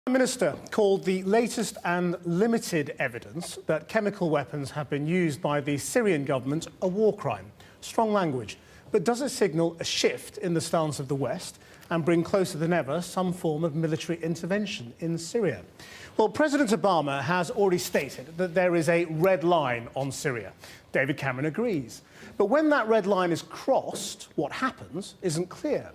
The Minister called the latest and limited evidence that chemical weapons have been used by the Syrian government a war crime. Strong language. But does it signal a shift in the stance of the West and bring closer than ever some form of military intervention in Syria? Well, President Obama has already stated that there is a red line on Syria. David Cameron agrees. But when that red line is crossed, what happens isn't clear.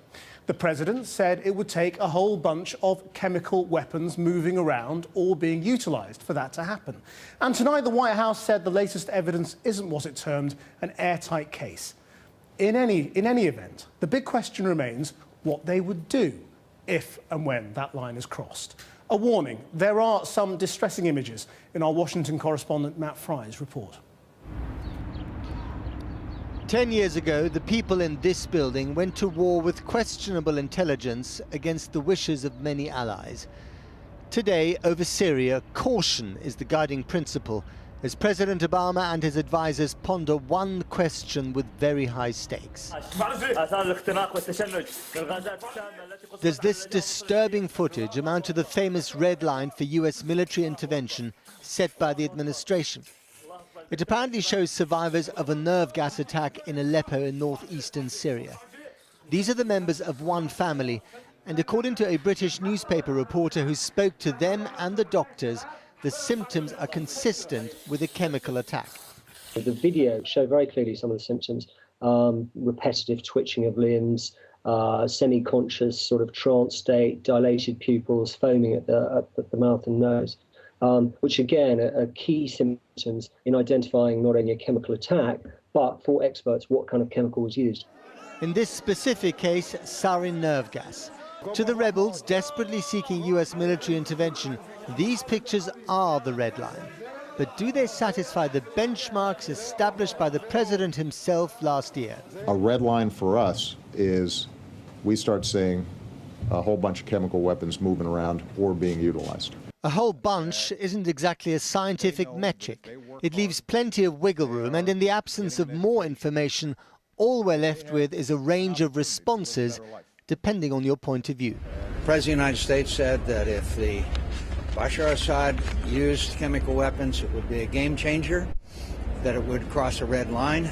The president said it would take a whole bunch of chemical weapons moving around or being utilised for that to happen. And tonight the White House said the latest evidence isn't what it termed an airtight case. In any event, the big question remains what they would do if and when that line is crossed. A warning, there are some distressing images in our Washington correspondent Matt Fry's report. 10 years ago, the people in this building went to war with questionable intelligence against the wishes of many allies. Today, over Syria, caution is the guiding principle as President Obama and his advisors ponder one question with very high stakes. Does this disturbing footage amount to the famous red line for US military intervention set by the administration? It apparently shows survivors of a nerve gas attack in Aleppo in northeastern Syria. These are the members of one family, and according to a British newspaper reporter who spoke to them and the doctors, the symptoms are consistent with a chemical attack. The video showed very clearly some of the symptoms, repetitive twitching of limbs, semi-conscious sort of trance state, dilated pupils, foaming at the mouth and nose. Which again are key symptoms in identifying not only a chemical attack, but for experts, what kind of chemical was used. In this specific case, sarin nerve gas. To the rebels desperately seeking US military intervention, these pictures are the red line. But do they satisfy the benchmarks established by the president himself last year? A red line for us is we start seeing a whole bunch of chemical weapons moving around or being utilized. A whole bunch isn't exactly a scientific metric. It leaves plenty of wiggle room, and in the absence of more information, all we're left with is a range of responses, depending on your point of view. The President of the United States said that if the Bashar al-Assad used chemical weapons, it would be a game changer, that it would cross a red line.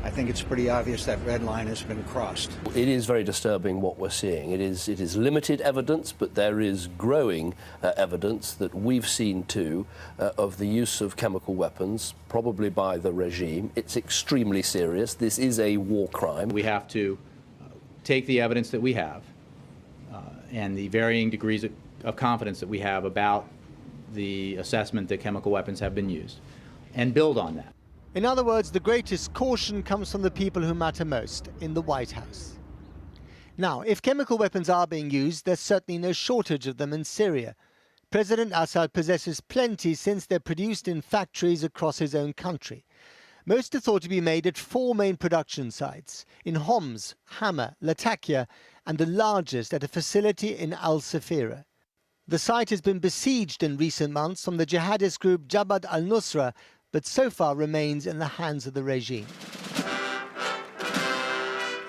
I think it's pretty obvious that red line has been crossed. It is very disturbing what we're seeing. It is limited evidence, but there is growing evidence that we've seen too of the use of chemical weapons, probably by the regime. It's extremely serious. This is a war crime. We have to take the evidence that we have and the varying degrees of confidence that we have about the assessment that chemical weapons have been used and build on that. In other words, the greatest caution comes from the people who matter most, in the White House. Now, if chemical weapons are being used, there's certainly no shortage of them in Syria. President Assad possesses plenty since they're produced in factories across his own country. Most are thought to be made at 4 main production sites, in Homs, Hama, Latakia, and the largest at a facility in Al-Safira. The site has been besieged in recent months from the jihadist group Jabhat al-Nusra, but so far remains in the hands of the regime.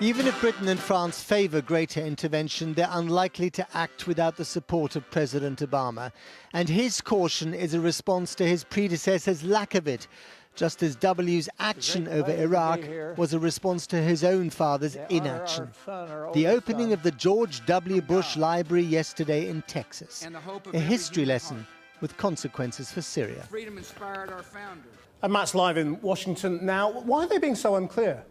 Even if Britain and France favour greater intervention, they're unlikely to act without the support of President Obama. And his caution is a response to his predecessor's lack of it, just as W's action over Iraq was a response to his own father's inaction. The opening of the George W. Bush Library yesterday in Texas, a history lesson with consequences for Syria. Freedom inspired our founders. And Matt's live in Washington now. Why are they being so unclear?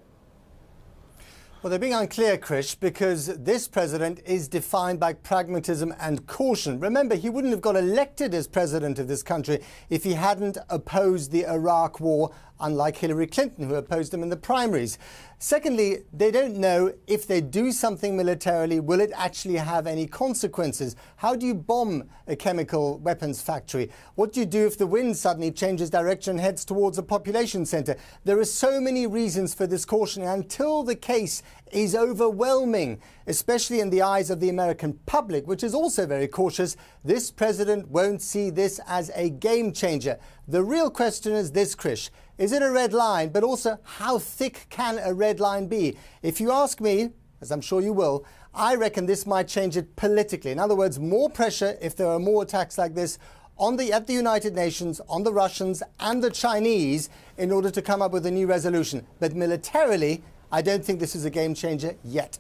Well, they're being unclear, Krish, because this president is defined by pragmatism and caution. Remember, he wouldn't have got elected as president of this country if he hadn't opposed the Iraq war, unlike Hillary Clinton, who opposed him in the primaries. Secondly, they don't know if they do something militarily, will it actually have any consequences? How do you bomb a chemical weapons factory? What do you do if the wind suddenly changes direction and heads towards a population center? There are so many reasons for this caution until the case is overwhelming, especially in the eyes of the American public, which is also very cautious. This president won't see this as a game changer. The real question is this, Krish. Is it a red line? But also, how thick can a red line be? If you ask me, as I'm sure you will, I reckon this might change it politically. In other words, more pressure if there are more attacks like this at the United Nations, on the Russians and the Chinese in order to come up with a new resolution. But militarily, I don't think this is a game changer yet.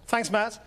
Thanks, Matt.